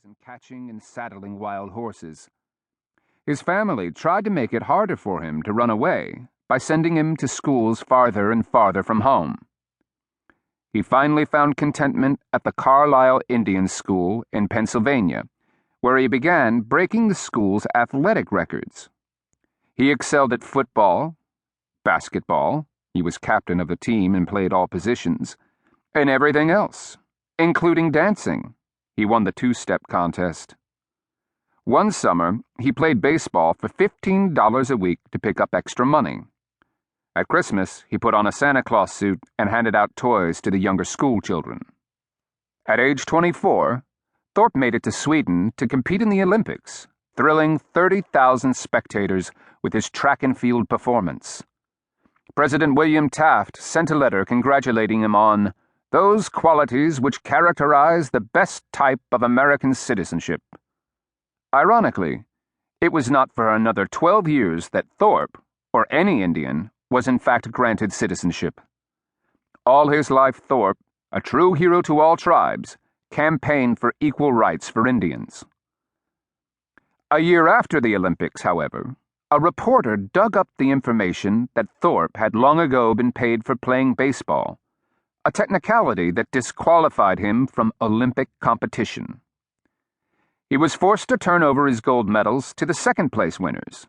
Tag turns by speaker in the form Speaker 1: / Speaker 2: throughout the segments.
Speaker 1: in catching and saddling wild horses. His family tried to make it harder for him to run away by sending him to schools farther and farther from home. He finally found contentment at the Carlisle Indian School in Pennsylvania, where he began breaking the school's athletic records. He excelled at football, basketball, he was captain of the team and played all positions, and everything else, including dancing. He won the two-step contest. One summer, he played baseball for $15 a week to pick up extra money. At Christmas, he put on a Santa Claus suit and handed out toys to the younger school children. At age 24, Thorpe made it to Sweden to compete in the Olympics, thrilling 30,000 spectators with his track and field performance. President William Taft sent a letter congratulating him on those qualities which characterize the best type of American citizenship. Ironically, it was not for another 12 years that Thorpe, or any Indian, was in fact granted citizenship. All his life, Thorpe, a true hero to all tribes, campaigned for equal rights for Indians. A year after the Olympics, however, a reporter dug up the information that Thorpe had long ago been paid for playing baseball, a technicality that disqualified him from Olympic competition. He was forced to turn over his gold medals to the second-place winners.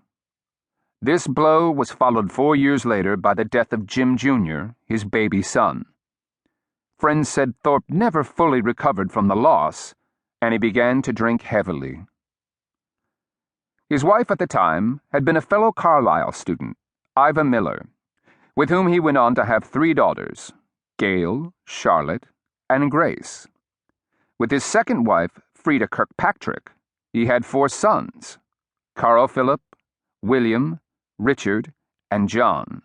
Speaker 1: This blow was followed 4 years later by the death of Jim Jr., his baby son. Friends said Thorpe never fully recovered from the loss, and he began to drink heavily. His wife at the time had been a fellow Carlisle student, Iva Miller, with whom he went on to have 3 daughters, Gail, Charlotte, and Grace. With his second wife, Frida Kirkpatrick, he had 4 sons, Carl Philip, William, Richard, and John.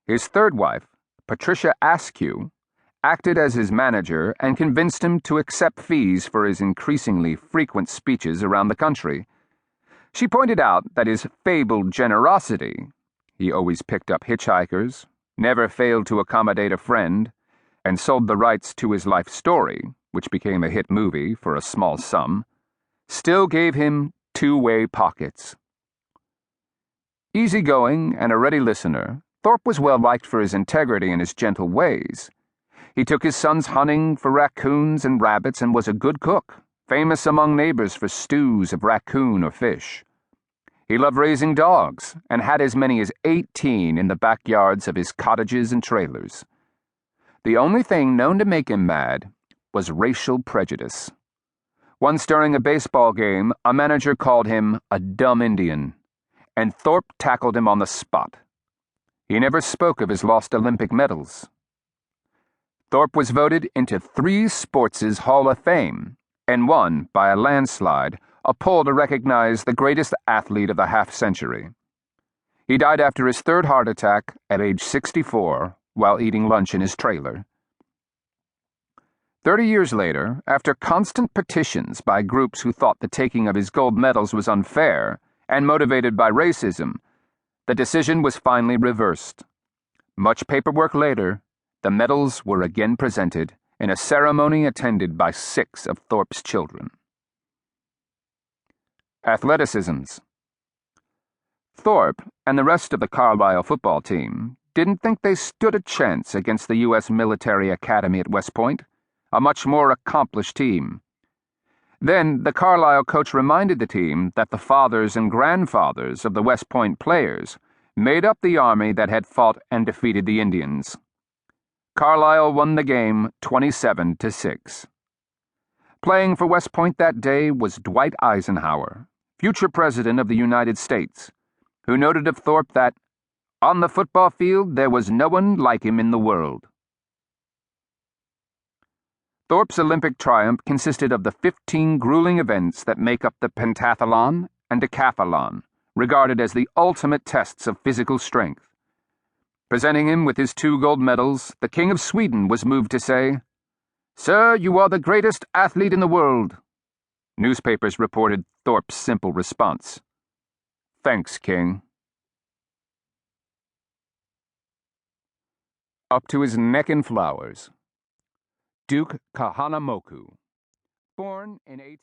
Speaker 1: His third wife, Patricia Askew, acted as his manager and convinced him to accept fees for his increasingly frequent speeches around the country. She pointed out that his fabled generosity — he always picked up hitchhikers, never failed to accommodate a friend, and sold the rights to his life story, which became a hit movie, for a small sum — still gave him two-way pockets. Easygoing and a ready listener, Thorpe was well liked for his integrity and his gentle ways. He took his sons hunting for raccoons and rabbits and was a good cook, famous among neighbors for stews of raccoon or fish. He loved raising dogs and had as many as 18 in the backyards of his cottages and trailers. The only thing known to make him mad was racial prejudice. Once during a baseball game, a manager called him a dumb Indian, and Thorpe tackled him on the spot. He never spoke of his lost Olympic medals. Thorpe was voted into 3 Sports' Hall of Fame and won, by a landslide, a poll to recognize the greatest athlete of the half-century. He died after his 3rd heart attack at age 64 while eating lunch in his trailer. 30 years later, after constant petitions by groups who thought the taking of his gold medals was unfair and motivated by racism, the decision was finally reversed. Much paperwork later, the medals were again presented in a ceremony attended by 6 of Thorpe's children. Athleticisms. Thorpe and the rest of the Carlisle football team didn't think they stood a chance against the U.S. Military Academy at West Point, a much more accomplished team. Then the Carlisle coach reminded the team that the fathers and grandfathers of the West Point players made up the army that had fought and defeated the Indians. Carlisle won the game 27-6. Playing for West Point that day was Dwight Eisenhower, future President of the United States, who noted of Thorpe that, on the football field, there was no one like him in the world. Thorpe's Olympic triumph consisted of the 15 grueling events that make up the pentathlon and decathlon, regarded as the ultimate tests of physical strength. Presenting him with his 2 gold medals, the King of Sweden was moved to say, "Sir, you are the greatest athlete in the world." Newspapers reported Thorpe's simple response, "Thanks, King." Up to his neck in flowers. Duke Kahanamoku. Born in 18...